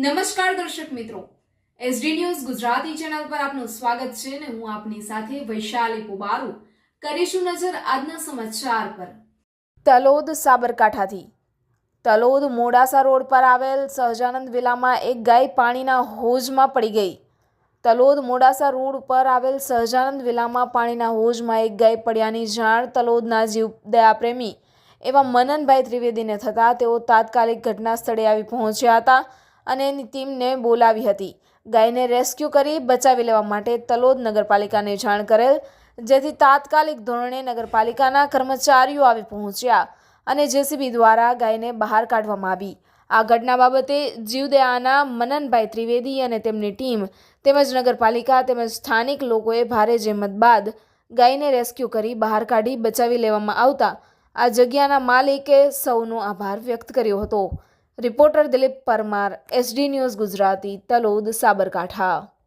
નમસ્કાર દર્શક મિત્રો, એસડી ન્યૂઝ ગુજરાતી ચેનલ પર આપનું સ્વાગત છે અને હું આપની સાથે વૈશાલી પુબારુ કરીશું નજર આજના સમાચાર પર। તલોદ સાબરકાંઠાથી તલોદ મોડાસા રોડ પર આવેલ સહજાનંદ વિલામાં એક ગાય પાણીના હોજમાં પડી ગઈ। તલોદ મોડાસા રોડ પર આવેલ સહજાનંદ વિલામાં પાણીના હોજમાં એક ગાય પડ્યાની જાણ તલોદના જીવદયા પ્રેમી એવા મનનભાઈ ત્રિવેદીને થતાં તેઓ તાત્કાલિક ઘટના સ્થળે આવી પહોંચ્યા હતા અને એની ટીમને બોલાવી હતી। ગાયને રેસ્ક્યુ કરી બચાવી લેવા માટે તલોદ નગરપાલિકાને જાણ કરેલ, જેથી તાત્કાલિક ધોરણે નગરપાલિકાના કર્મચારીઓ આવી પહોંચ્યા અને જેસીબી દ્વારા ગાયને બહાર કાઢવામાં આવી। આ ઘટના બાબતે જીવદયાના મનનભાઈ ત્રિવેદી અને તેમની ટીમ તેમજ નગરપાલિકા તેમજ સ્થાનિક લોકોએ ભારે જહેમત બાદ ગાયને રેસ્ક્યુ કરી બહાર કાઢી બચાવી લેવામાં આવતા આ જગ્યાના માલિકે સૌનો આભાર વ્યક્ત કર્યો હતો। Reporter Dilip Parmar, SD news Gujarati, Talod, Sabarkantha.